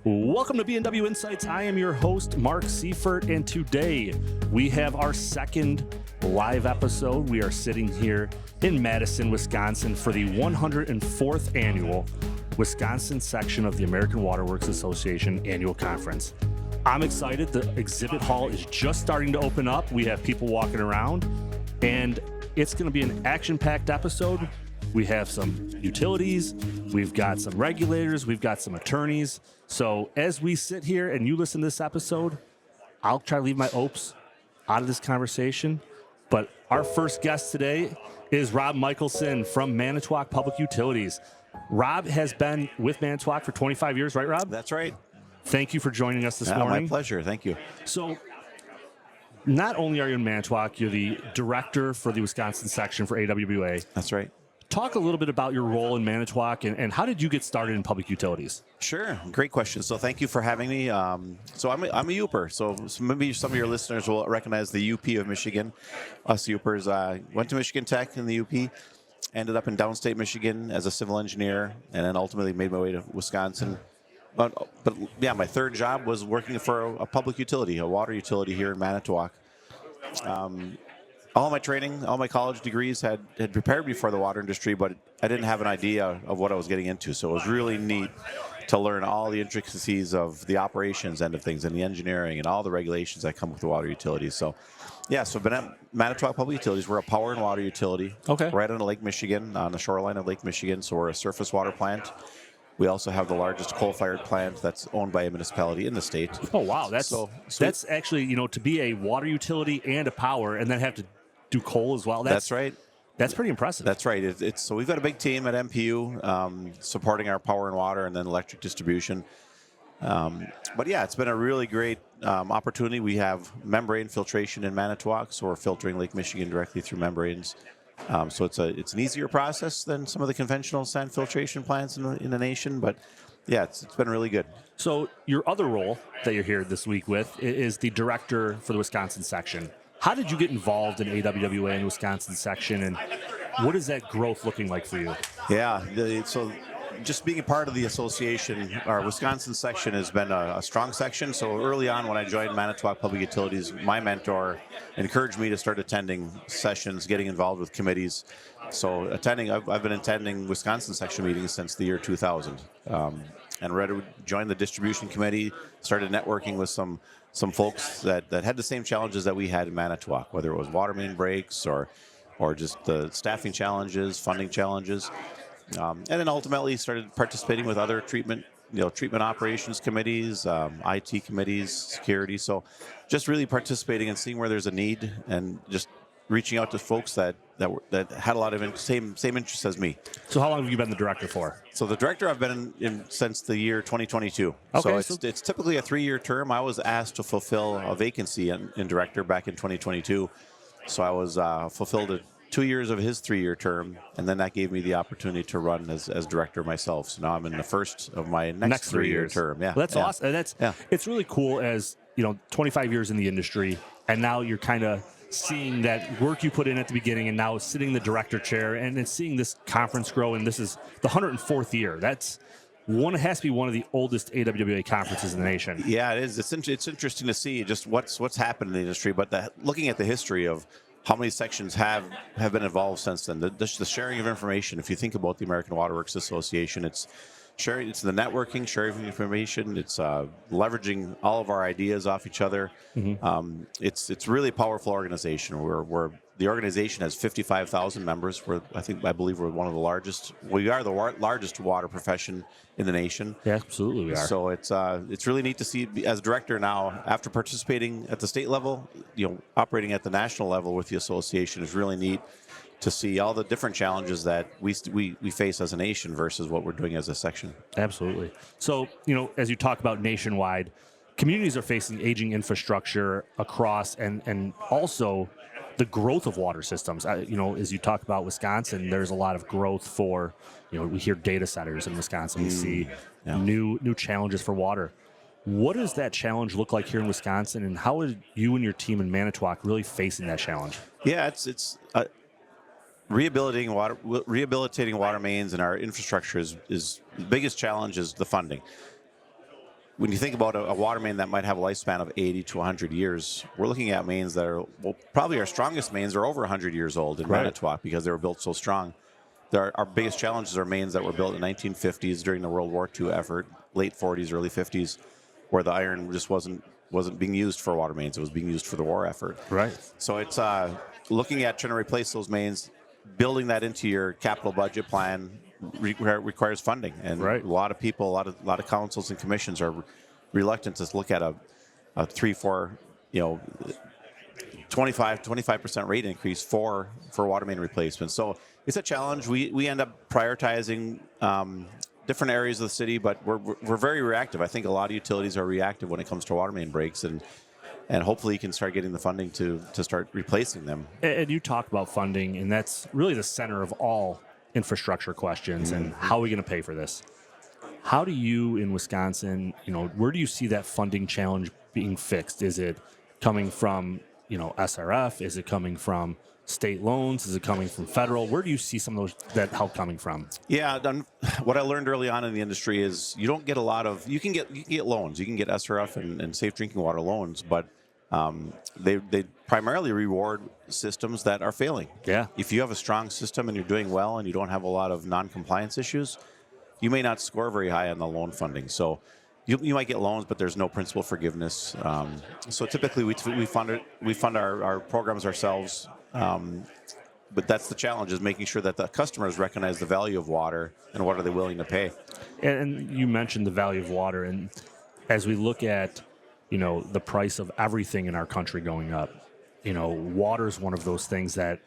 Welcome to B&W Insights. I am your host, Mark Seifert, and today we have our second live episode. We are sitting here in Madison, Wisconsin for the 104th annual Wisconsin section of the American Water Works Association annual conference. I'm excited. The exhibit hall is just starting to open up. We have people walking around, and it's going to be an action-packed episode. We have some utilities, we've got some regulators, we've got some attorneys. So as we sit here and you listen to this episode, I'll try to leave my opes out of this conversation. But our first guest today is Rob Michelson from Manitowoc Public Utilities. Rob has been with Manitowoc for 25 years, right, Rob? That's right. Thank you for joining us this morning. My pleasure. Thank you. So not only are you in Manitowoc, you're the director for the Wisconsin section for AWWA. That's right. Talk a little bit about your role in Manitowoc and how did you get started in public utilities? Sure. Great question. So thank you for having me. So I'm a UPer. So maybe some of your listeners will recognize the UP of Michigan. Us UPers went to Michigan Tech in the UP, ended up in downstate Michigan as a civil engineer, and then ultimately made my way to Wisconsin. But yeah, my third job was working for a public utility, a water utility here in Manitowoc. All my training, all my college degrees had prepared me for the water industry, but I didn't have an idea of what I was getting into. So it was really neat to learn all the intricacies of the operations end of things and the engineering and all the regulations that come with the water utilities. So, yeah, so I've been at Manitowoc Public Utilities. We're a power and water utility right on Lake Michigan, on the shoreline of Lake Michigan. So we're a surface water plant. We also have the largest coal-fired plant that's owned by a municipality in the state. Oh, wow. That's actually, to be a water utility and a power and then have to do coal as well. That's right. That's pretty impressive. That's right. So we've got a big team at MPU supporting our power and water and then electric distribution. But yeah, it's been a really great opportunity. We have membrane filtration in Manitowoc, so we're filtering Lake Michigan directly through membranes. So it's an easier process than some of the conventional sand filtration plants in the nation. But yeah, it's been really good. So your other role that you're here this week with is the director for the Wisconsin section. How did you get involved in AWWA in the Wisconsin section, and what is that growth looking like for you? Yeah, so just being a part of the association, our Wisconsin section has been a strong section. So early on when I joined Manitowoc Public Utilities, my mentor encouraged me to start attending sessions, getting involved with committees. So I've been attending Wisconsin section meetings since the year 2000. And joined the distribution committee, started networking with some folks that had the same challenges that we had in Manitowoc, whether it was water main breaks or just the staffing challenges, funding challenges. And then ultimately started participating with other treatment operations committees, IT committees, security. So just really participating and seeing where there's a need and just reaching out to folks that had a lot of same interests as me. So how long have you been the director for? So the director I've been in since the year 2022. Okay, so it's typically a 3-year term. I was asked to fulfill a vacancy in director back in 2022. So I was fulfilled 2 years of his 3-year term, and then that gave me the opportunity to run as director myself. So now I'm in the first of my next 3-year term. Yeah, well, that's awesome. It's really cool as 25 years in the industry, and now you're kind of seeing that work you put in at the beginning and now sitting in the director chair and then seeing this conference grow, and this is the 104th year. It has to be one of the oldest AWWA conferences in the nation. Yeah, it is. It's interesting to see just what's happened in the industry, but looking at the history of how many sections have been involved since then. The sharing of information. If you think about the American Water Works Association, it's the networking, sharing of information. It's leveraging all of our ideas off each other. Mm-hmm. It's really a powerful organization. The organization has 55,000 members. I believe we're one of the largest. We are the largest water profession in the nation. Yeah, absolutely we are. So it's really neat to see as director now, after participating at the state level, operating at the national level with the association is really neat to see all the different challenges that we face as a nation versus what we're doing as a section. Absolutely. So, as you talk about nationwide, communities are facing aging infrastructure across and also the growth of water systems. As you talk about Wisconsin, there's a lot of growth for, we hear data centers in Wisconsin. We see new challenges for water. What does that challenge look like here in Wisconsin, and how are you and your team in Manitowoc really facing that challenge? Yeah, it's rehabilitating water mains and our infrastructure is the biggest challenge is the funding. when you think about a water main that might have a lifespan of 80 to 100 years, we're looking at mains that are, well, probably our strongest mains are over 100 years old in Manitowoc because they were built so strong. Our biggest challenges are mains that were built in the 1950s during the World War II effort, late 40s, early 50s, where the iron just wasn't being used for water mains. It was being used for the war effort. Right. So it's looking at trying to replace those mains, building that into your capital budget plan requires funding. And a lot of people, a lot of councils and commissions are reluctant to look at a 3-4, 25% rate increase for water main replacement. So it's a challenge. We end up prioritizing different areas of the city, but we're very reactive. I think a lot of utilities are reactive when it comes to water main breaks, and hopefully you can start getting the funding to start replacing them. And you talk about funding, and that's really the center of all infrastructure questions. And how are we going to pay for this? How do you in Wisconsin, where do you see that funding challenge being fixed? Is it coming from SRF? Is it coming from state loans? Is it coming from federal? Where do you see some of those that help coming from? Yeah, what I learned early on in the industry is you don't get a lot of. You can get loans. You can get SRF and safe drinking water loans, but they primarily reward systems that are failing. Yeah. If you have a strong system and you're doing well and you don't have a lot of non-compliance issues, you may not score very high on the loan funding. So you might get loans, but there's no principal forgiveness. So typically we fund our programs ourselves. But that's the challenge, is making sure that the customers recognize the value of water and what are they willing to pay. And you mentioned the value of water. And as we look at, the price of everything in our country going up, water is one of those things that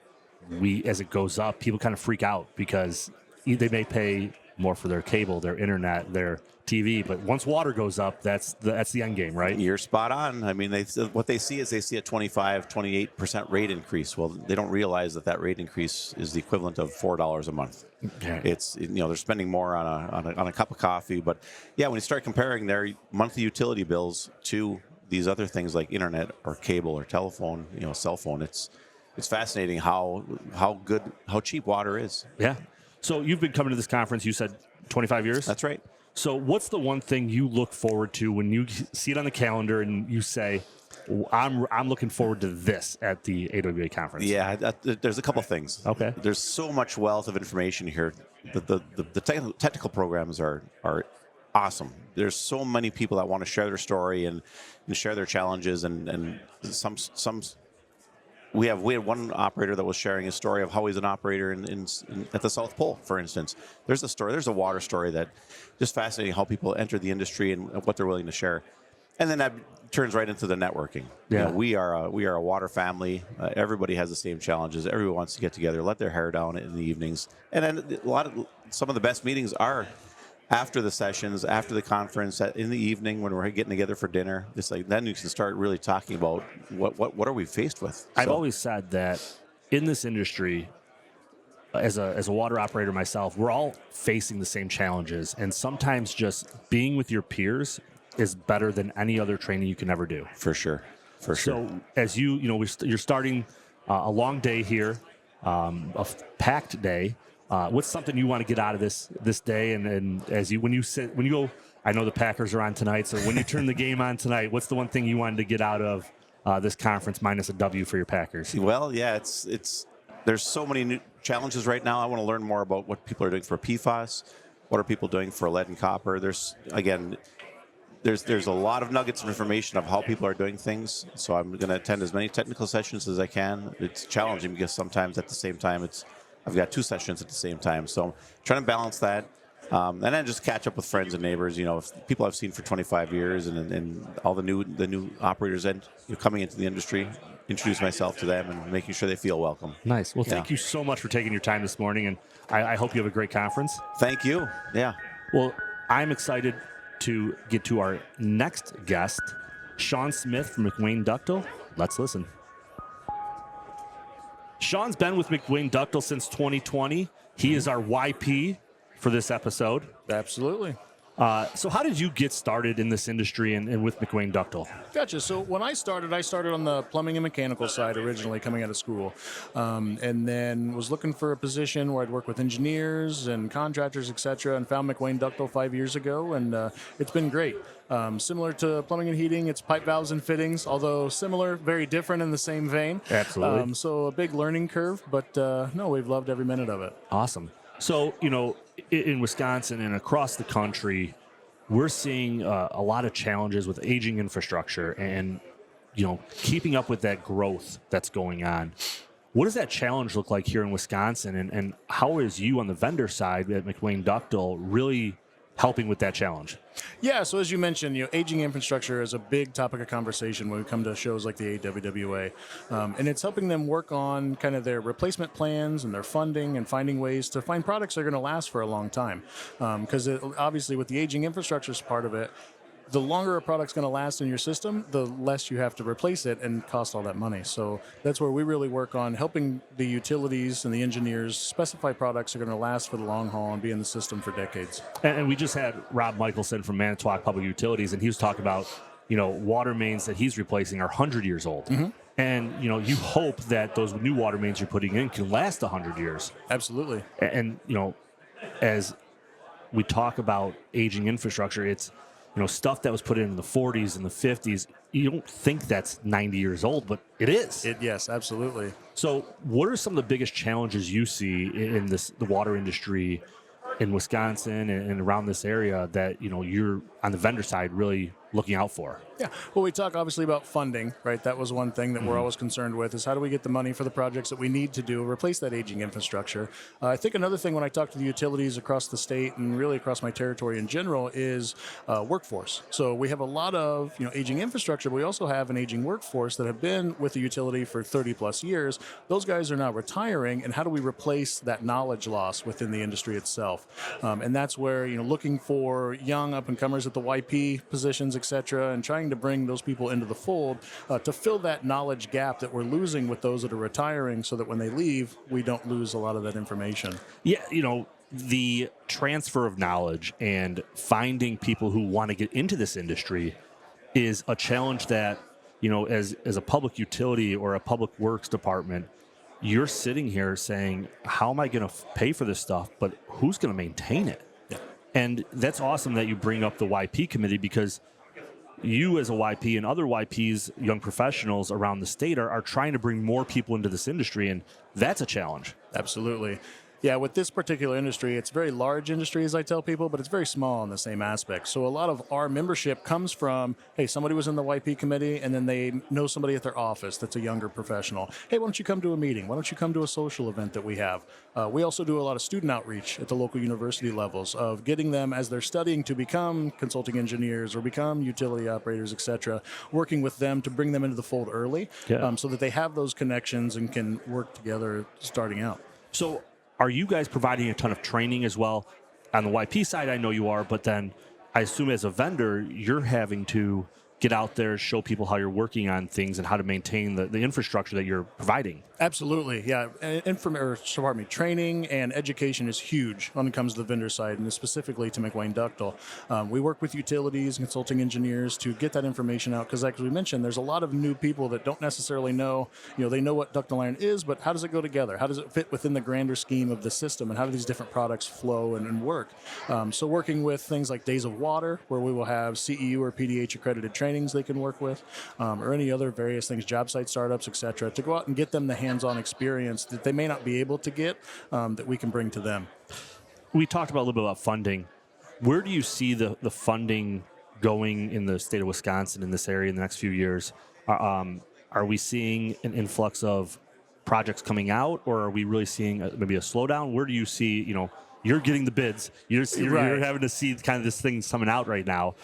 as it goes up, people kind of freak out because they may pay more for their cable, their internet, their TV, but once water goes up, that's the end game, right? You're spot on. I mean, what they see is a 28% rate increase. Well, they don't realize that rate increase is the equivalent of $4 a month. Okay. It's they're spending more on a cup of coffee, but yeah, when you start comparing their monthly utility bills to these other things like internet or cable or telephone, cell phone, it's fascinating how cheap water is. Yeah. So you've been coming to this conference, you said 25 years? That's right. So what's the one thing you look forward to when you see it on the calendar and you say, I'm looking forward to this at the AWWA conference? Yeah, there's a couple things. Okay. There's so much wealth of information here. The technical programs are awesome. There's so many people that want to share their story and share their challenges, and some. We had one operator that was sharing his story of how he's an operator at the South Pole, for instance. There's a water story that just fascinating how people enter the industry and what they're willing to share. And then that turns right into the networking. Yeah. We are a water family. Everybody has the same challenges. Everyone wants to get together, let their hair down in the evenings. And then some of the best meetings are after the sessions, after the conference, in the evening when we're getting together for dinner. It's like then you can start really talking about what are we faced with. I've always said that in this industry, as a water operator myself, we're all facing the same challenges, and sometimes just being with your peers is better than any other training you can ever do. For sure. So as you're starting a long day here, a packed day. What's something you want to get out of this day? And when you go, I know the Packers are on tonight, so when you turn the game on tonight, what's the one thing you wanted to get out of this conference minus a W for your Packers? Well, yeah, there's so many new challenges right now. I want to learn more about what people are doing for PFAS. What are people doing for lead and copper? There's a lot of nuggets of information of how people are doing things. So I'm going to attend as many technical sessions as I can. It's challenging because sometimes at the same time I've got two sessions at the same time. So I'm trying to balance that. And then just catch up with friends and neighbors, people I've seen for 25 years and all the new operators coming into the industry, introduce myself to them and making sure they feel welcome. Nice. Well, thank you so much for taking your time this morning, and I hope you have a great conference. Thank you. Yeah. Well, I'm excited to get to our next guest, Sean Smith from McWane Ductile. Let's listen. Sean's been with McWane Ductile since 2020. He is our YP for this episode. Absolutely. So how did you get started in this industry and with McWane Ductile? Gotcha. So when I started on the plumbing and mechanical side originally coming out of school, and then was looking for a position where I'd work with engineers and contractors, etc., and found McWane Ductile 5 years ago, and it's been great. Similar to plumbing and heating, it's pipe valves and fittings, although similar, very different in the same vein. Absolutely. So a big learning curve, but no, we've loved every minute of it. Awesome. So, in Wisconsin and across the country, we're seeing a lot of challenges with aging infrastructure and, keeping up with that growth that's going on. What does that challenge look like here in Wisconsin? And how is you on the vendor side at McWane Ductile really helping with that challenge? Yeah, so as you mentioned, aging infrastructure is a big topic of conversation when we come to shows like the AWWA, and it's helping them work on kind of their replacement plans and their funding and finding ways to find products that are going to last for a long time. Because obviously, with the aging infrastructure part of it, the longer a product's going to last in your system, the less you have to replace it and cost all that money. So that's where we really work on helping the utilities and the engineers specify products that are going to last for the long haul and be in the system for decades. And we just had Rob Michelson from Manitowoc Public Utilities, and he was talking about, water mains that he's replacing are 100 years old. Mm-hmm. And, you hope that those new water mains you're putting in can last 100 years. Absolutely. And as we talk about aging infrastructure, it's, stuff that was put in the 40s and the 50s, you don't think that's 90 years old, but it is. Yes, absolutely. So what are some of the biggest challenges you see in the water industry in Wisconsin and around this area that, you're on the vendor side really looking out for? Yeah, well, we talk obviously about funding, right? That was one thing that we're always concerned with is how do we get the money for the projects that we need to do, replace that aging infrastructure. I think another thing when I talk to the utilities across the state and really across my territory in general is workforce. So we have a lot of aging infrastructure, but we also have an aging workforce that have been with the utility for 30 plus years. Those guys are now retiring, and how do we replace that knowledge loss within the industry itself? And that's where looking for young up-and-comers at the YP positions, et cetera, and trying to bring those people into the fold to fill that knowledge gap that we're losing with those that are retiring so that when they leave, we don't lose a lot of that information. Yeah, the transfer of knowledge and finding people who want to get into this industry is a challenge that, as a public utility or a public works department, you're sitting here saying, how am I going to pay for this stuff, but who's going to maintain it? Yeah. And that's awesome that you bring up the YP committee, because you as a YP and other YPs, young professionals around the state are trying to bring more people into this industry, and that's a challenge. Absolutely. Yeah, with this particular industry, it's a very large industry, as I tell people, but it's very small in the same aspect. So a lot of our membership comes from, hey, somebody was in the YP committee, and then they know somebody at their office that's a younger professional. Hey, why don't you come to a meeting? Why don't you come to a social event that we have? We also do a lot of student outreach at the local university levels of getting them as they're studying to become consulting engineers or become utility operators, et cetera, working with them to bring them into the fold early so that they have those connections and can work together starting out. So are you guys providing a ton of training as well? On the YP side, I know you are, but then I assume as a vendor, you're having to get out there, show people how you're working on things and how to maintain the infrastructure that you're providing. Absolutely, yeah. Training and education is huge when it comes to the vendor side, and specifically to McWane Ductile. We work with utilities and consulting engineers to get that information out, because like we mentioned, there's a lot of new people that don't necessarily know, they know what ductile iron is, but how does it go together? How does it fit within the grander scheme of the system, and how do these different products flow and work? So working with things like Days of Water, where we will have CEU or PDH accredited trainings they can work with, or any other various things, job site startups, et cetera, to go out and get them the hands-on experience that they may not be able to get that we can bring to them. We talked about a little bit about funding. Where do you see the funding going in the state of Wisconsin in this area in the next few years? Are we seeing an influx of projects coming out, or are we really seeing maybe a slowdown? Where do you see, you're getting the bids, you're having to see kind of this thing coming out right now.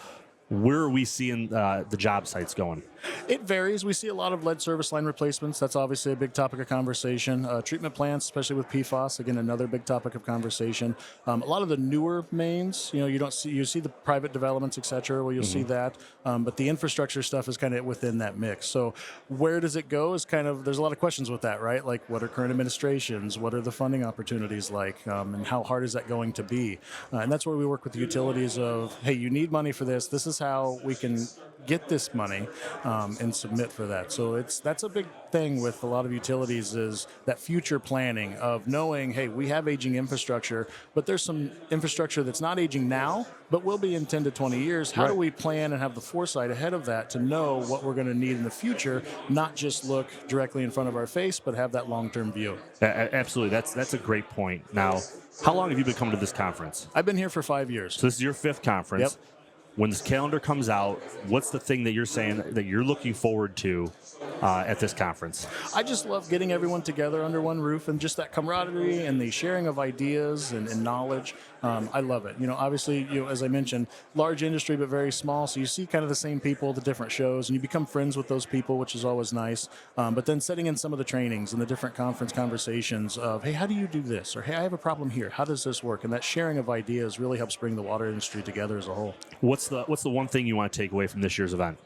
where are we seeing the job sites going? It varies. We see a lot of lead service line replacements. That's obviously a big topic of conversation. Treatment plants, especially with PFAS, again, another big topic of conversation. A lot of the newer mains, you see the private developments, et cetera, where you'll see that. But the infrastructure stuff is kind of within that mix. So where does it go is kind of, there's a lot of questions with that, right? Like, what are current administrations? What are the funding opportunities like? And how hard is that going to be? And that's where we work with the utilities of, hey, you need money for this. This is how we can get this money and submit for that. So that's a big thing with a lot of utilities, is that future planning of knowing, hey, we have aging infrastructure, but there's some infrastructure that's not aging now, but will be in 10 to 20 years. How do we plan and have the foresight ahead of that to know what we're going to need in the future, not just look directly in front of our face, but have that long-term view? Absolutely. That's a great point. Now, how long have you been coming to this conference? I've been here for 5 years. So this is your 5th conference. Yep. When this calendar comes out, what's the thing that you're saying that you're looking forward to at this conference? I just love getting everyone together under one roof and just that camaraderie and the sharing of ideas and knowledge. I love it. Obviously, as I mentioned, large industry but very small, so you see kind of the same people at the different shows, and you become friends with those people, which is always nice. But then setting in some of the trainings and the different conference conversations of, hey, how do you do this? Or, hey, I have a problem here. How does this work? And that sharing of ideas really helps bring the water industry together as a whole. What's the one thing you want to take away from this year's event?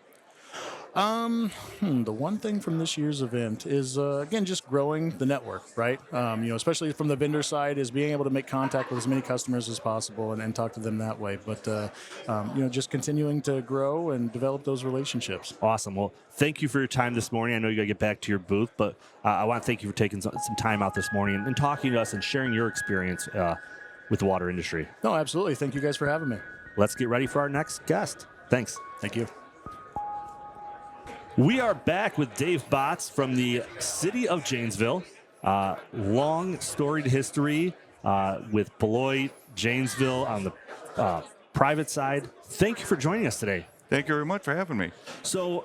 The one thing from this year's event is, again, just growing the network, right? Especially from the vendor side, is being able to make contact with as many customers as possible and talk to them that way. But, just continuing to grow and develop those relationships. Awesome. Well, thank you for your time this morning. I know you got to get back to your booth, but I want to thank you for taking some time out this morning and talking to us and sharing your experience with the water industry. No, absolutely. Thank you guys for having me. Let's get ready for our next guest. Thanks. Thank you. We are back with Dave Botts from the city of Janesville. Long storied history with Beloit, Janesville on the private side. Thank you for joining us today. Thank you very much for having me. So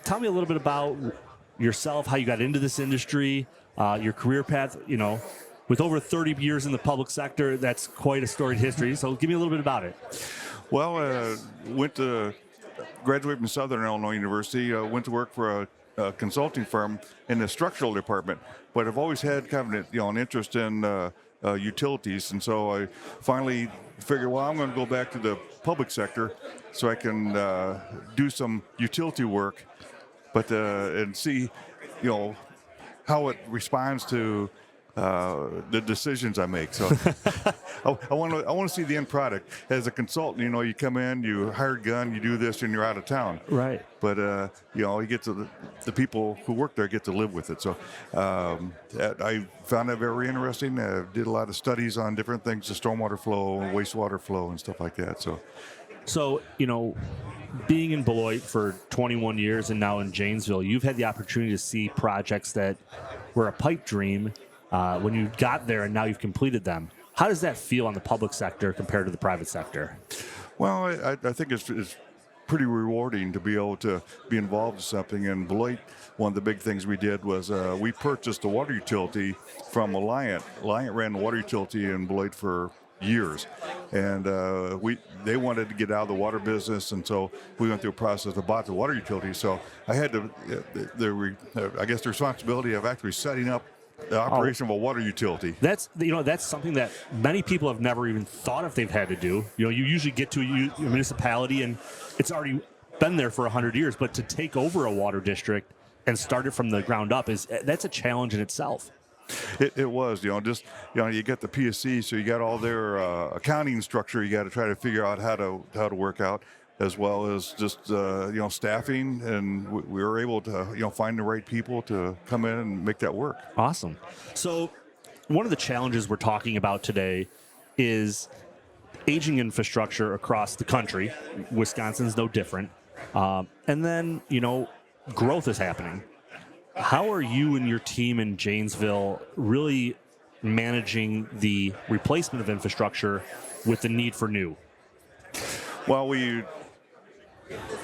tell me a little bit about yourself, how you got into this industry, your career path. With over 30 years in the public sector, that's quite a storied history. So give me a little bit about it. Well, graduated from Southern Illinois University, went to work for a consulting firm in the structural department, but I've always had kind of an interest in utilities, and so I finally figured, well, I'm going to go back to the public sector so I can do some utility work, but and see, how it responds to the decisions I make. So I want to see the end product. As a consultant, you come in, you hired gun, you do this, and you're out of town. Right. But you get to the people who work there get to live with it. So I found that very interesting. I did a lot of studies on different things, the stormwater flow, wastewater flow, and stuff like that. So, being in Beloit for 21 years and now in Janesville, you've had the opportunity to see projects that were a pipe dream when you got there, and now you've completed them. How does that feel on the public sector compared to the private sector? Well, I think it's pretty rewarding to be able to be involved in something. And Beloit, one of the big things we did was we purchased a water utility from Alliant. Alliant ran the water utility in Beloit for years, and they wanted to get out of the water business, and so we went through a process to buy the water utility. So I had the responsibility of actually setting up the operation of a water utility. That's something that many people have never even thought if they've had to do. You usually get to a municipality and it's already been there for 100 years, but to take over a water district and start it from the ground up that's a challenge in itself. It was, you get the PSC, so you got all their accounting structure you got to try to figure out how to work out, as well as just staffing, and we were able to find the right people to come in and make that work. Awesome. So one of the challenges we're talking about today is aging infrastructure across the country. Wisconsin's no different. And then growth is happening. How are you and your team in Janesville really managing the replacement of infrastructure with the need for new? Well, we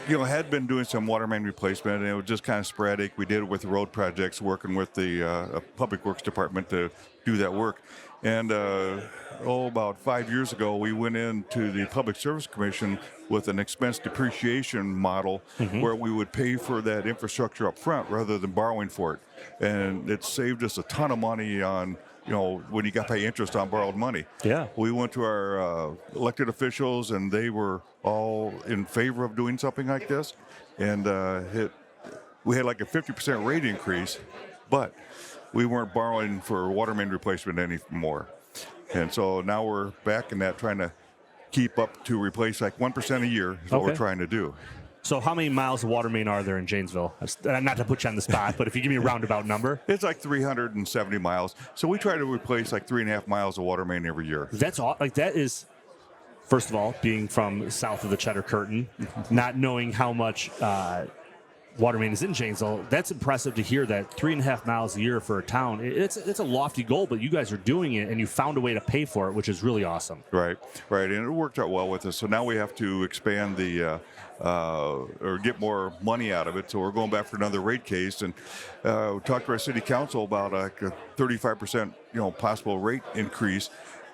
had been doing some water main replacement, and it was just kind of sporadic. We did it with road projects, working with the Public Works Department to do that work. And about 5 years ago, we went into the Public Service Commission with an expense depreciation model where we would pay for that infrastructure up front rather than borrowing for it. And it saved us a ton of money on, when you got to pay interest on borrowed money. Yeah. We went to our elected officials, and they were all in favor of doing something like this. And we had like a 50% rate increase, but we weren't borrowing for water main replacement anymore. And so now we're back in that, trying to keep up to replace like 1% a year is what we're trying to do. So how many miles of water main are there in Janesville? Not to put you on the spot, but if you give me a roundabout number. It's like 370 miles. So we try to replace like 3.5 miles of water main every year. That's all. Like, that is, first of all, being from south of the Cheddar Curtain, not knowing how much water main is in Janesville, that's impressive to hear that 3.5 miles a year for a town. It's a lofty goal, but you guys are doing it, and you found a way to pay for it, which is really awesome. Right. And it worked out well with us. So now we have to expand the or get more money out of it. So we're going back for another rate case, and we talked to our city council about like a 35% possible rate increase,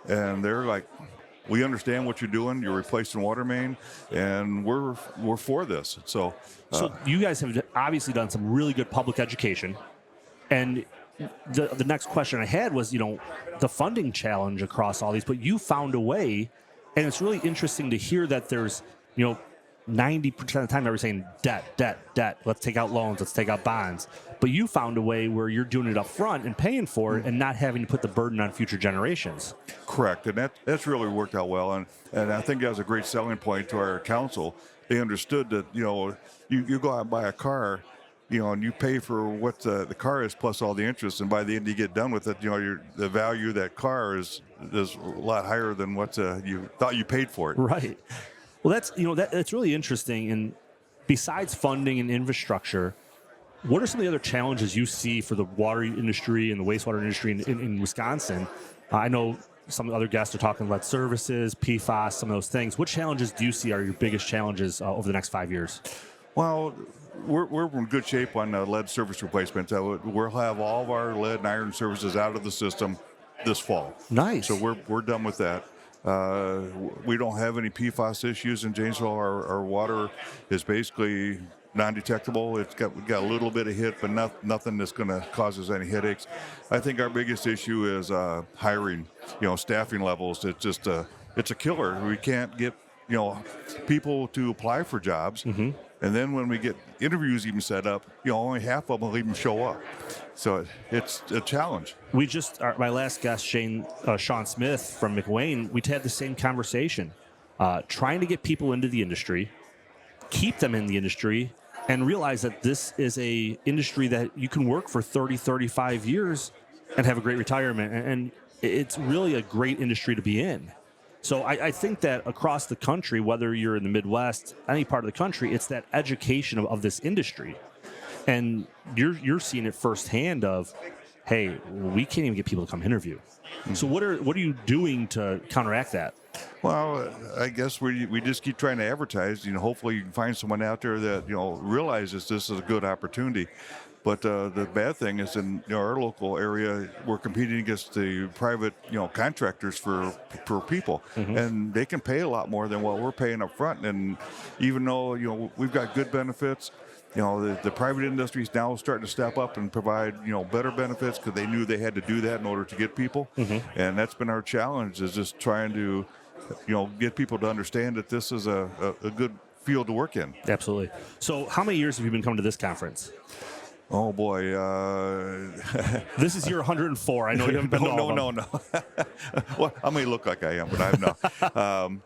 and they're like, we understand what you're doing. You're replacing water main, and we're for this. So you guys have obviously done some really good public education, and the next question I had was, the funding challenge across all these. But you found a way, and it's really interesting to hear that there's 90% of the time, everybody's saying debt. Let's take out loans. Let's take out bonds. But you found a way where you're doing it up front and paying for it and not having to put the burden on future generations. Correct. And that's really worked out well. And I think that was a great selling point to our council. They understood that, you go out and buy a car, and you pay for what the car is plus all the interest. And by the end you get done with it, the value of that car is a lot higher than what you thought you paid for it. Right. Well, that's really interesting. And besides funding and infrastructure, what are some of the other challenges you see for the water industry and the wastewater industry in Wisconsin? I know some other guests are talking lead services, PFAS, some of those things. What challenges do you see are your biggest challenges over the next 5 years? Well, we're in good shape on lead service replacement. We'll have all of our lead and iron services out of the system this fall. Nice. So we're done with that. We don't have any PFAS issues in Janesville. Our water is basically non-detectable. We got a little bit of hit, but nothing that's going to cause us any headaches. I think our biggest issue is hiring. Staffing levels. It's just it's a killer. We can't get people to apply for jobs, and then when we get interviews even set up, only half of them will even show up. So it's a challenge. We just, my last guest, Sean Smith from McWayne, we had the same conversation, trying to get people into the industry, keep them in the industry, and realize that this is a industry that you can work for 30, 35 years and have a great retirement. And it's really a great industry to be in. So I think that across the country, whether you're in the Midwest, any part of the country, it's that education of this industry. And you're seeing it firsthand of, hey, we can't even get people to come interview. So what are you doing to counteract that? Well, I guess we just keep trying to advertise. Hopefully you can find someone out there that realizes this is a good opportunity. But the bad thing is in our local area, we're competing against the private contractors for people, and they can pay a lot more than what we're paying up front. And even though we've got good benefits, the private industry is now starting to step up and provide better benefits because they knew they had to do that in order to get people. And that's been our challenge, is just trying to get people to understand that this is a good field to work in. Absolutely. So how many years have you been coming to this conference? Oh boy! This is year 104. I know you haven't been to all of them. No. Well, I may look like I am, but I'm not.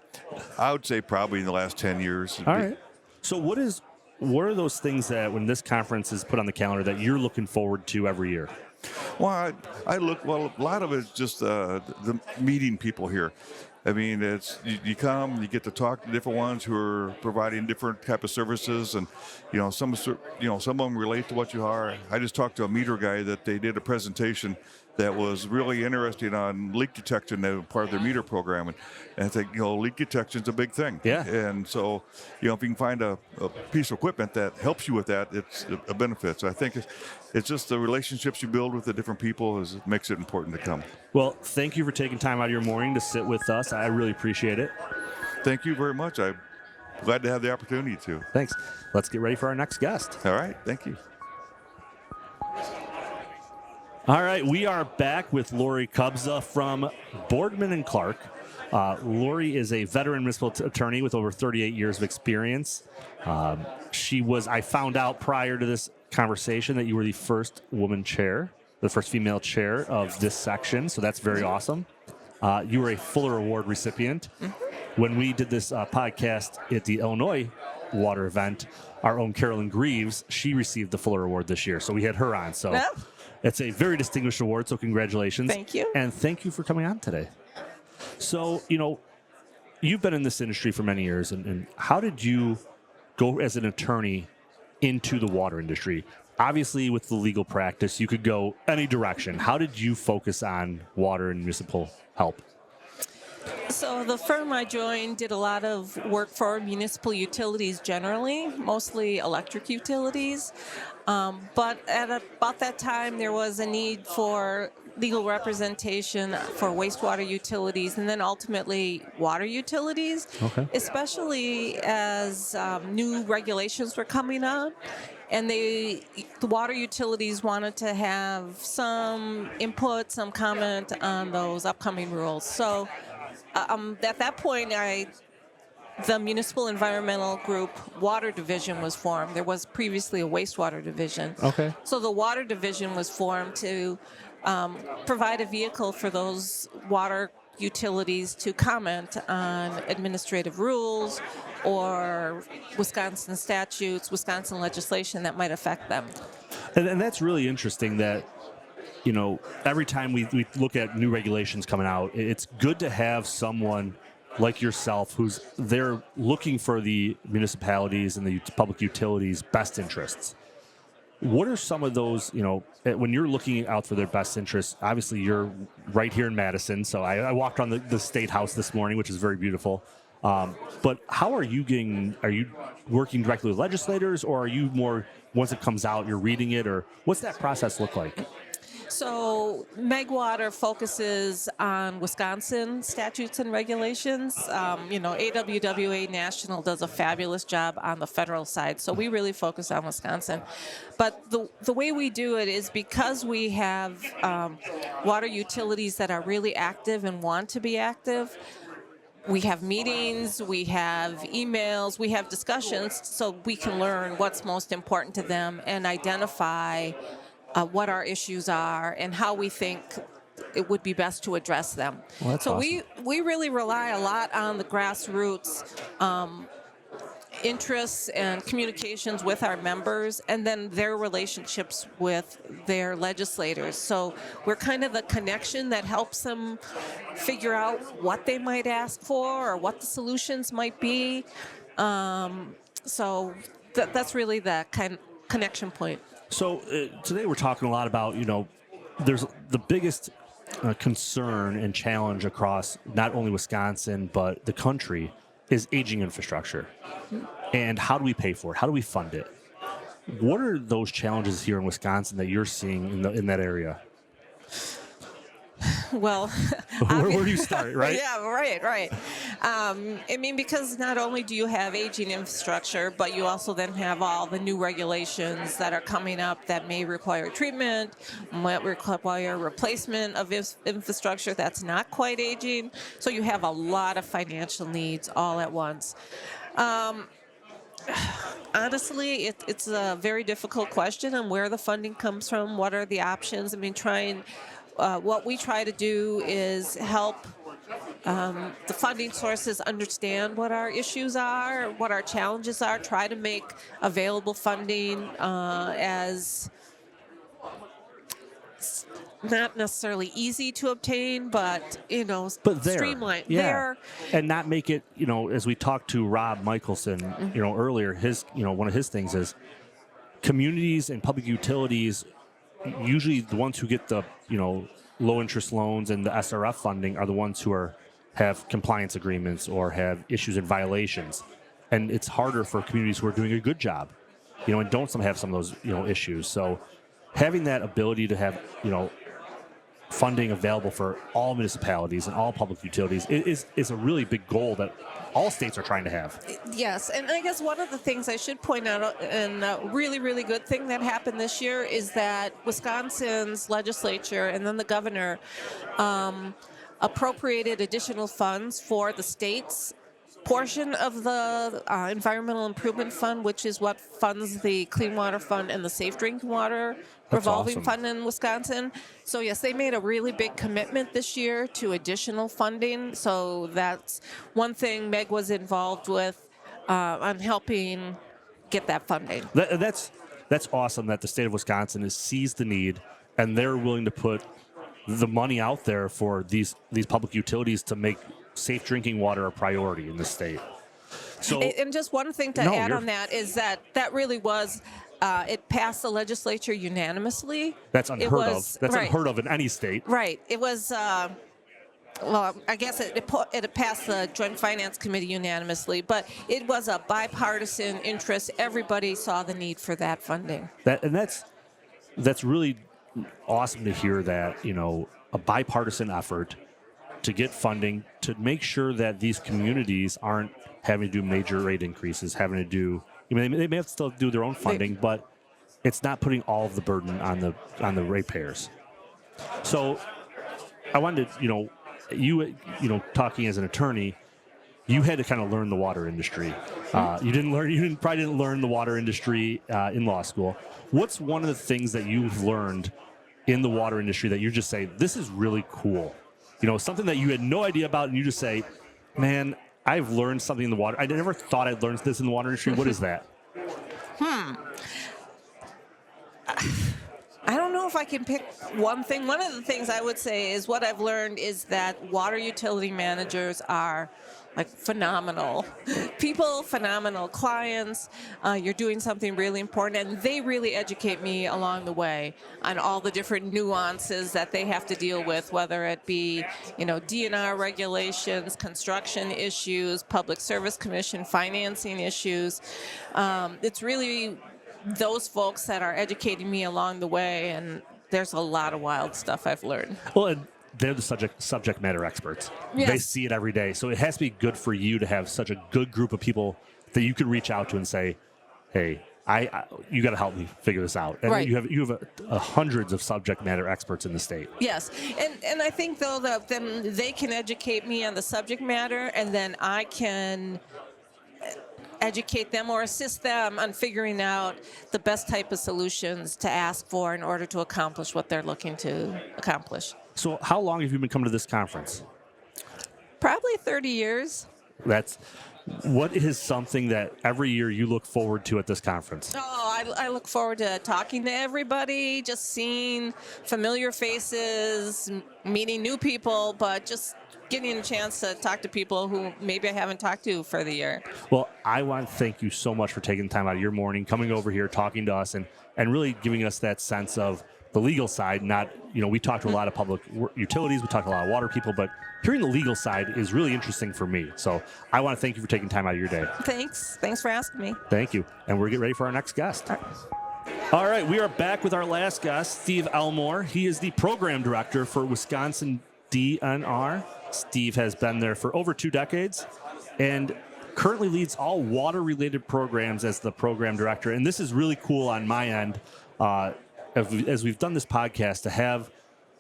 I would say probably in the last 10 years. All right. So what are those things that when this conference is put on the calendar that you're looking forward to every year? Well, a lot of it is just the meeting people here. I mean, it's you come, you get to talk to different ones who are providing different type of services, and some of them relate to what you are. I just talked to a meter guy that they did a presentation that was really interested on leak detection as part of their meter program. And I think, leak detection is a big thing. Yeah. And so, if you can find a piece of equipment that helps you with that, it's a benefit. So I think it's just the relationships you build with the different people makes it important to come. Well, thank you for taking time out of your morning to sit with us. I really appreciate it. Thank you very much. I'm glad to have the opportunity to. Thanks. Let's get ready for our next guest. All right. Thank you. All right, we are back with Lori Kubza from Boardman and Clark. Lori is a veteran municipal attorney with over 38 years of experience. I found out prior to this conversation that you were the first woman chair, the first female chair of this section, so that's very awesome. You were a Fuller Award recipient. When we did this podcast at the Illinois water event, our own Carolyn Greaves, she received the Fuller Award this year, so we had her on. So. No. It's a very distinguished award, so congratulations. Thank you. And thank you for coming on today. So, you've been in this industry for many years, and how did you go as an attorney into the water industry? Obviously, with the legal practice, you could go any direction. How did you focus on water and municipal help? So the firm I joined did a lot of work for municipal utilities generally, mostly electric utilities. But at about that time, there was a need for legal representation for wastewater utilities and then ultimately water utilities, especially as new regulations were coming up. And the water utilities wanted to have some input, some comment on those upcoming rules. So at that point, the Municipal Environmental Group Water Division was formed. There was previously a wastewater division. Okay. So the Water Division was formed to provide a vehicle for those water utilities to comment on administrative rules or Wisconsin statutes, Wisconsin legislation that might affect them. And that's really interesting that, every time we look at new regulations coming out, it's good to have someone like yourself who's there looking for the municipalities and the public utilities' best interests. What are some of those, when you're looking out for their best interests? Obviously, you're right here in Madison, so I walked on the State House this morning, which is very beautiful. But how are you working directly with legislators, or are you more, once it comes out, you're reading it, or what's that process look like? So Megwater focuses on Wisconsin statutes and regulations. AWWA National does a fabulous job on the federal side, so we really focus on Wisconsin. But the way we do it is because we have water utilities that are really active and want to be active. We have meetings, we have emails, we have discussions, so we can learn what's most important to them and identify what our issues are and how we think it would be best to address them. Well, that's so awesome. we really rely a lot on the grassroots interests and communications with our members and then their relationships with their legislators. So we're kind of the connection that helps them figure out what they might ask for or what the solutions might be. So that's really the connection point. So today we're talking a lot about, there's the biggest concern and challenge across not only Wisconsin, but the country is aging infrastructure. And how do we pay for it? How do we fund it? What are those challenges here in Wisconsin that you're seeing in that area? Well, where do you start, right? Yeah, right. Because not only do you have aging infrastructure, but you also then have all the new regulations that are coming up that may require treatment, might require replacement of infrastructure that's not quite aging. So you have a lot of financial needs all at once. Honestly, it's a very difficult question on where the funding comes from. What are the options? What we try to do is help the funding sources understand what our issues are, what our challenges are, try to make available funding as not necessarily easy to obtain, but streamlined. Yeah. There. And not make it, as we talked to Rob Michelson, earlier, his, one of his things is communities and public utilities, usually the ones who get the, low interest loans and the SRF funding are the ones who have compliance agreements or have issues and violations. And it's harder for communities who are doing a good job, and don't have some of those, issues. So having that ability to have, funding available for all municipalities and all public utilities is a really big goal that all states are trying to have. Yes, and I guess one of the things I should point out, and a really, really good thing that happened this year, is that Wisconsin's legislature and then the governor appropriated additional funds for the state's portion of the Environmental Improvement Fund, which is what funds the Clean Water Fund and the Safe Drinking Water Revolving Fund in Wisconsin. So yes, they made a really big commitment this year to additional funding. So that's one thing Meg was involved with on helping get that funding. That's awesome that the state of Wisconsin has seized the need and they're willing to put the money out there for these public utilities to make safe drinking water a priority in the state. So, and just one thing to add on that is that really was, it passed the legislature unanimously. That's unheard of. That's unheard of in any state. Right. It was, well, I guess it passed the Joint Finance Committee unanimously, but it was a bipartisan interest. Everybody saw the need for that funding. That's really awesome to hear that, a bipartisan effort to get funding to make sure that these communities aren't having to do major rate increases, having to do, they may have to still do their own funding, but it's not putting all of the burden on the ratepayers. So I wanted to, you talking as an attorney, you had to kind of learn the water industry. You probably didn't learn the water industry in law school. What's one of the things that you've learned in the water industry that you just say, this is really cool? Something that you had no idea about, and you just say, man, I've learned something in the water. I never thought I'd learned this in the water industry. What is that? I don't know if I can pick one thing. One of the things I would say is what I've learned is that water utility managers are phenomenal people, phenomenal clients. You're doing something really important, and they really educate me along the way on all the different nuances that they have to deal with, whether it be, DNR regulations, construction issues, Public Service Commission financing issues. It's really those folks that are educating me along the way, and there's a lot of wild stuff I've learned. Well, they're the subject matter experts. Yes. They see it every day. So it has to be good for you to have such a good group of people that you can reach out to and say, hey, you got to help me figure this out. And right. you have hundreds of subject matter experts in the state. Yes, and I think though that then they can educate me on the subject matter, and then I can educate them or assist them on figuring out the best type of solutions to ask for in order to accomplish what they're looking to accomplish. So how long have you been coming to this conference? Probably 30 years. What is something that every year you look forward to at this conference? Oh, I look forward to talking to everybody, just seeing familiar faces, meeting new people, but just getting a chance to talk to people who maybe I haven't talked to for the year. Well, I want to thank you so much for taking time out of your morning, coming over here, talking to us, and really giving us that sense of the legal side. Not, we talk to a lot of public utilities, we talk to a lot of water people, but hearing the legal side is really interesting for me. So I want to thank you for taking time out of your day. Thanks for asking me. Thank you. And we're getting ready for our next guest. All right, we are back with our last guest, Steve Elmore. He is the program director for Wisconsin DNR. Steve has been there for over 2 decades and currently leads all water-related programs as the program director. And this is really cool on my end, as we've done this podcast, to have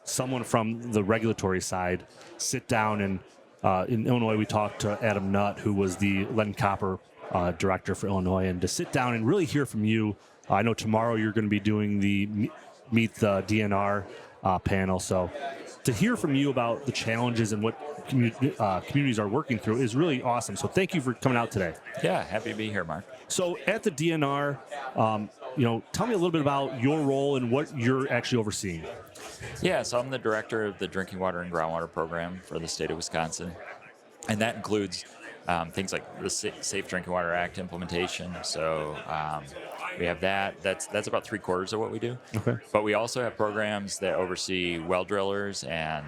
someone from the regulatory side sit down. And in Illinois, we talked to Adam Nutt, who was the lead and copper director for Illinois, and to sit down and really hear from you. I know tomorrow you're going to be doing the Meet the DNR panel. So to hear from you about the challenges and what communities are working through is really awesome. So thank you for coming out today. Yeah, happy to be here, Mark. So at the DNR, tell me a little bit about your role and what you're actually overseeing. Yeah, so I'm the director of the Drinking Water and Groundwater Program for the state of Wisconsin. And that includes things like the Safe Drinking Water Act implementation. So have that. That's about 3/4 of what we do. Okay. But we also have programs that oversee well drillers and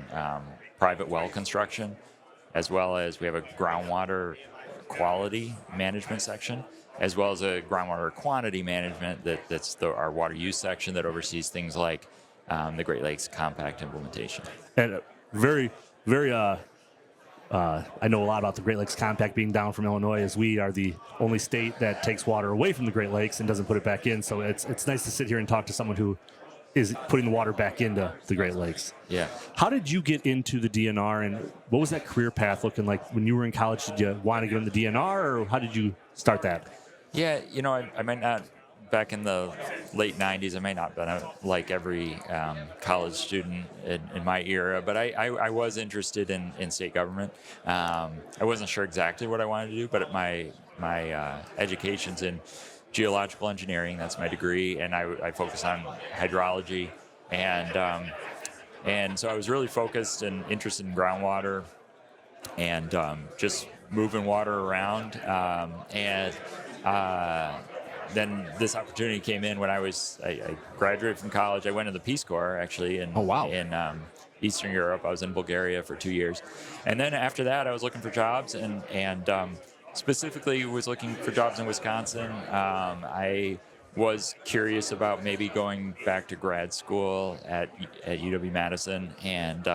private well construction, as well as we have a groundwater quality management section, as well as a groundwater quantity management that's our water use section that oversees things like the Great Lakes Compact implementation. And very, very, I know a lot about the Great Lakes Compact being down from Illinois, as we are the only state that takes water away from the Great Lakes and doesn't put it back in. So it's nice to sit here and talk to someone who is putting the water back into the Great Lakes. Yeah. How did you get into the DNR, and what was that career path looking like when you were in college? Did you want to get in the DNR, or how did you start that? Yeah, I might not, back in the late 90s, I might not have been like every college student in my era, but I was interested in state government. I wasn't sure exactly what I wanted to do, but my education's in geological engineering. That's my degree, and I focus on hydrology, and so I was really focused and interested in groundwater and just moving water around. Then this opportunity came in when I graduated from college. I went to the Peace Corps, actually, in Eastern Europe. I was in Bulgaria for 2 years, and then after that, I was looking for jobs, and specifically was looking for jobs in Wisconsin. I was curious about maybe going back to grad school at UW-Madison, and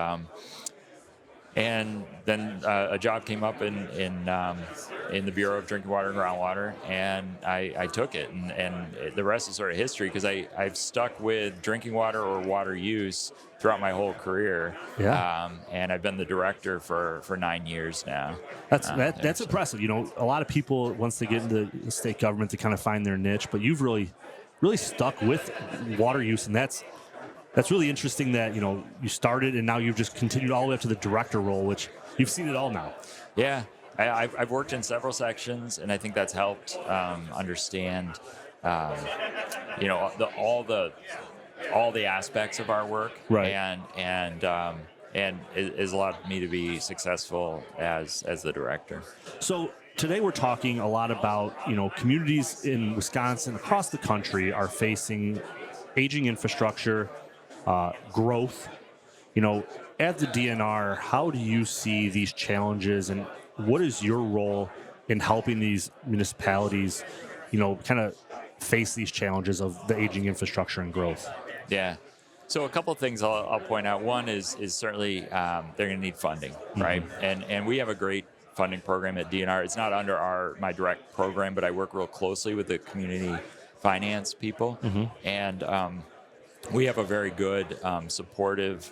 then a job came up in the Bureau of Drinking Water and Groundwater, and I took it, and the rest is sort of history, because I've stuck with drinking water or water use throughout my whole career. Yeah. And I've been the director for 9 years now. That's impressive. A lot of people, once they get into the state government, they kind of find their niche, but you've really stuck with water use, and that's really interesting that, you started and now you've just continued all the way up to the director role, which you've seen it all now. Yeah, I've worked in several sections, and I think that's helped understand, all the aspects of our work, right? And has allowed me to be successful as the director. So today we're talking a lot about, communities in Wisconsin, across the country, are facing aging infrastructure, growth. At the DNR, how do you see these challenges, and what is your role in helping these municipalities, kind of face these challenges of the aging infrastructure and growth? Yeah. So a couple of things I'll point out. One is certainly they're going to need funding, right? And we have a great funding program at DNR. It's not under my direct program, but I work real closely with the community finance people, and we have a very good, supportive,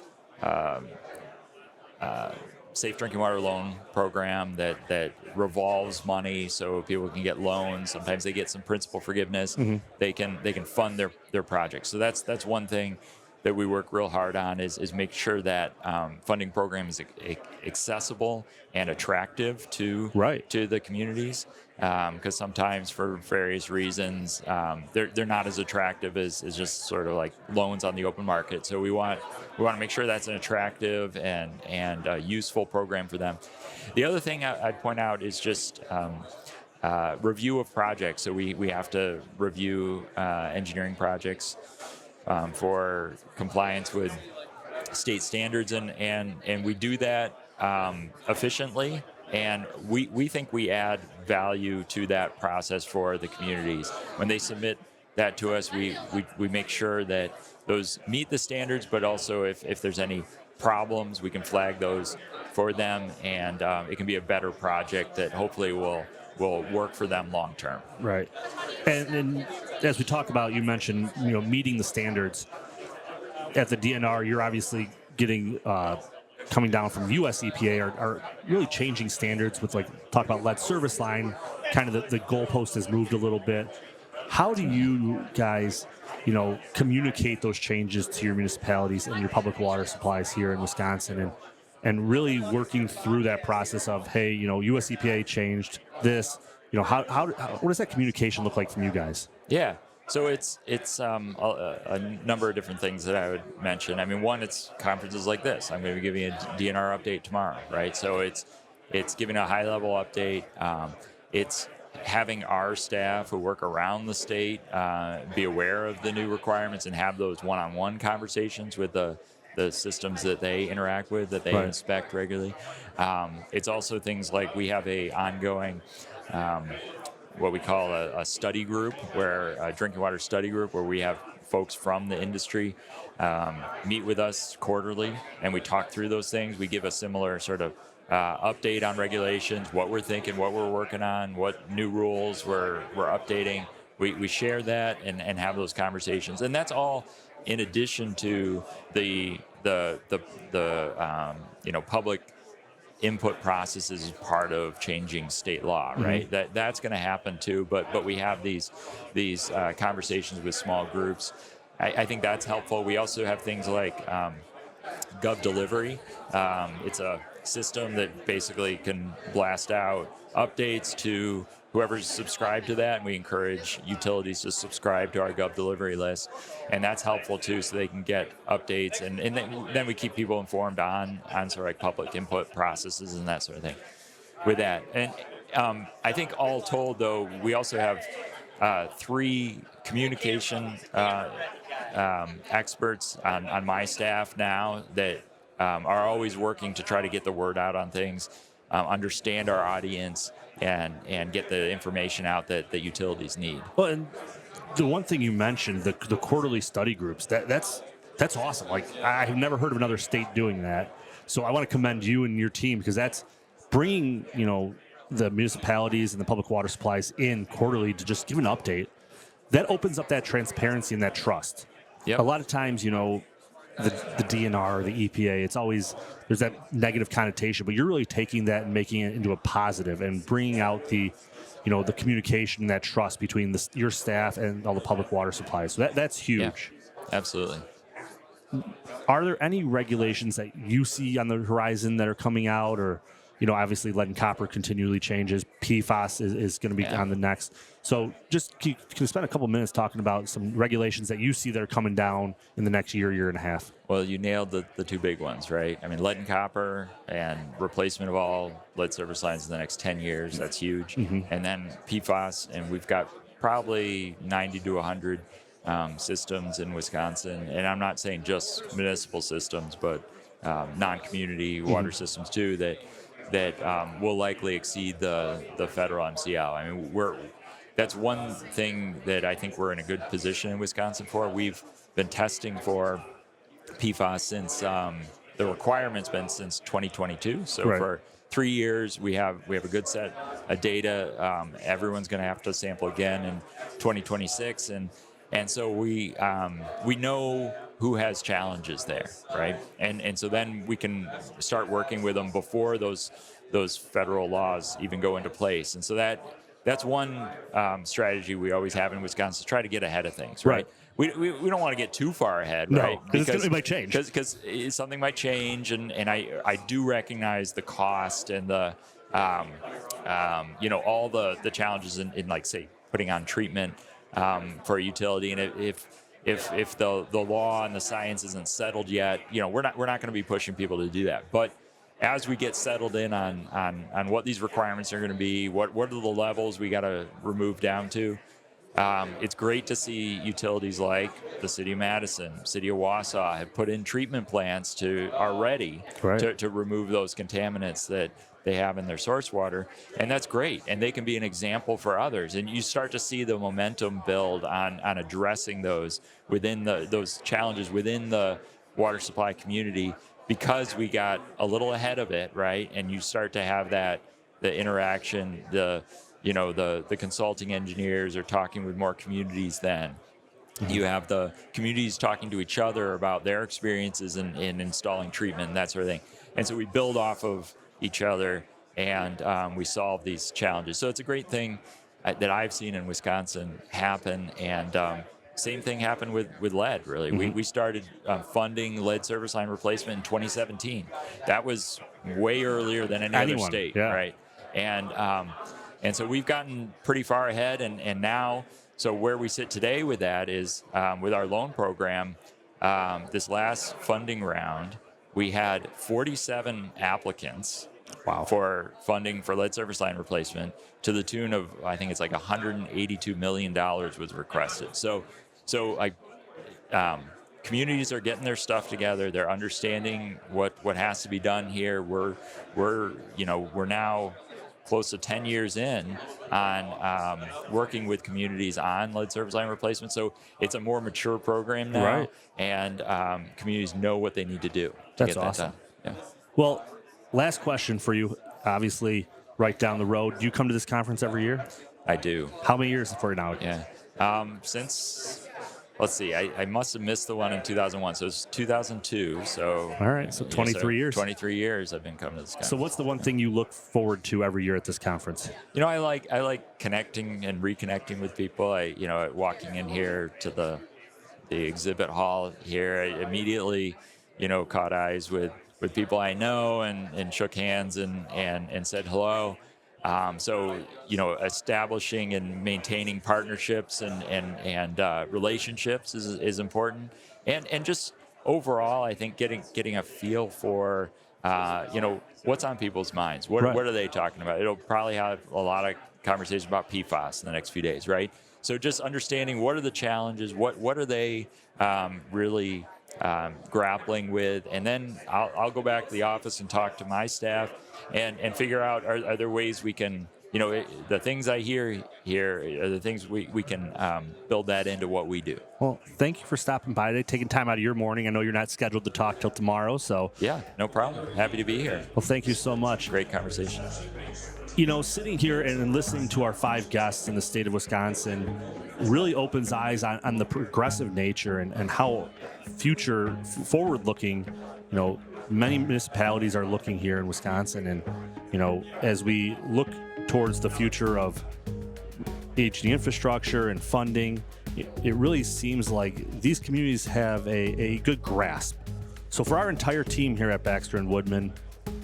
safe drinking water loan program that revolves money so people can get loans. Sometimes they get some principal forgiveness. They can fund their projects. So that's one thing that we work real hard on is make sure that funding program is accessible and attractive to the communities. Because sometimes, for various reasons, they're not as attractive as just sort of like loans on the open market. So we want to make sure that's an attractive and useful program for them. The other thing I'd point out is just review of projects. So we have to review engineering projects for compliance with state standards, and we do that efficiently. And we think we add value to that process for the communities. When they submit that to us, we make sure that those meet the standards, but also if there's any problems, we can flag those for them, and it can be a better project that hopefully will work for them long term. Right. And as we talk about, you mentioned meeting the standards. At the DNR, you're obviously getting coming down from US EPA are really changing standards with, talk about lead service line, kind of the goalpost has moved a little bit. How do you guys, communicate those changes to your municipalities and your public water supplies here in Wisconsin, and really working through that process of, hey, US EPA changed this, what does that communication look like from you guys? Yeah. So it's a number of different things that I would mention. I mean, one, it's conferences like this. I'm going to be giving a DNR update tomorrow, right? So it's giving a high-level update. It's having our staff who work around the state be aware of the new requirements and have those one-on-one conversations with the systems that they interact with, that they inspect regularly. It's also things like we have a ongoing what we call a study group, where a drinking water study group, where we have folks from the industry meet with us quarterly, and we talk through those things. We give a similar sort of update on regulations, what we're thinking, what we're working on, what new rules we're updating. We share that and have those conversations, and that's all in addition to the public input process is part of changing state law, right? That's going to happen too. But we have these conversations with small groups. I think that's helpful. We also have things like Gov Delivery. It's a system that basically can blast out updates to whoever's subscribed to that, and we encourage utilities to subscribe to our Gov Delivery list, and that's helpful too, so they can get updates, and then we keep people informed on sort of like public input processes and that sort of thing with that. And I think all told, though, we also have 3 communication experts on my staff now that are always working to try to get the word out on things, understand our audience, and get the information out that utilities need. Well, and the one thing you mentioned, the quarterly study groups, that's awesome. Like, I've never heard of another state doing that. So I want to commend you and your team, because that's bringing, the municipalities and the public water supplies in quarterly to just give an update. That opens up that transparency and that trust. Yep. A lot of times, the DNR or the EPA, it's always, there's that negative connotation, but you're really taking that and making it into a positive and bringing out the communication, that trust between your staff and all the public water supplies. So that's huge. Yeah, absolutely. Are there any regulations that you see on the horizon that are coming out, or, obviously lead and copper continually changes. PFAS is going to be on the next. So just can you spend a couple minutes talking about some regulations that you see that are coming down in the next year and a half? Well, you nailed the 2 big ones, right? I mean, lead and copper and replacement of all lead service lines in the next 10 years. That's huge. And then PFAS, and we've got probably 90 to 100 systems in Wisconsin. And I'm not saying just municipal systems, but non-community water systems too, that will likely exceed the federal MCL. I mean, that's one thing that I think we're in a good position in Wisconsin for. We've been testing for PFAS since the requirement's been since 2022. So for 3 years, we have a good set of data. Everyone's going to have to sample again in 2026, and so we know who has challenges there, right? And so then we can start working with them before those federal laws even go into place. And so that's one strategy we always have in Wisconsin, to try to get ahead of things, right? We don't want to get too far ahead, right? Because it might change. Because something might change, and I do recognize the cost and the all the challenges in like, say, putting on treatment for a utility, and if the law and the science isn't settled yet, we're not going to be pushing people to do that. But as we get settled in on what these requirements are going to be, what are the levels we got to remove down to, it's great to see utilities like the City of Madison, City of Wausau have put in treatment plants to remove those contaminants that they have in their source water, and that's great. And they can be an example for others. And you start to see the momentum build on addressing those challenges within the water supply community, because we got a little ahead of it, right? And you start to have the interaction, the consulting engineers are talking with more communities then. You have the communities talking to each other about their experiences in installing treatment and that sort of thing. And so we build off of each other, and we solve these challenges. So it's a great thing that I've seen in Wisconsin happen. And same thing happened with lead, really. We started funding lead service line replacement in 2017. That was way earlier than any other state, right? And so we've gotten pretty far ahead, and now, so where we sit today with that is with our loan program, this last funding round, we had 47 applicants for funding for lead surface line replacement to the tune of, I think it's like $182 million was requested. So communities are getting their stuff together. They're understanding what has to be done here. We're now close to 10 years in on working with communities on lead surface line replacement. So it's a more mature program now, Right. and communities know what they need to do to That's get that awesome. done. Yeah. Well, last question for you. Obviously, right down the road. Do you come to this conference every year? I do. How many years for now? Yeah. Since, let's see, I must have missed the one in 2001. So it's 2002. So All right. So 23 years. 23 years I've been coming to this conference. So what's the one thing you look forward to every year at this conference? I like connecting and reconnecting with people. Walking in here to the exhibit hall here, I immediately, caught eyes with people I know and shook hands and said hello. So establishing and maintaining partnerships and relationships is important, and just overall, I think getting a feel for what's on people's minds. What are they talking about? It'll probably have a lot of conversations about PFAS in the next few days, right? So just understanding what are the challenges, what are they really grappling with, and then I'll go back to the office and talk to my staff and figure out are there ways we can, the things I hear here are the things we can build that into what we do. Well, thank you for stopping by today, taking time out of your morning. I know you're not scheduled to talk till tomorrow, so. Yeah, no problem. Happy to be here. Well, thank you so much. Great conversation. Sitting here and listening to our 5 guests in the state of Wisconsin really opens eyes on the progressive nature and how forward-looking, many municipalities are looking here in Wisconsin. And, as we look towards the future of aging infrastructure and funding, it really seems like these communities have a good grasp. So for our entire team here at Baxter and Woodman,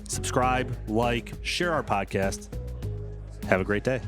subscribe, like, share our podcast. Have a great day.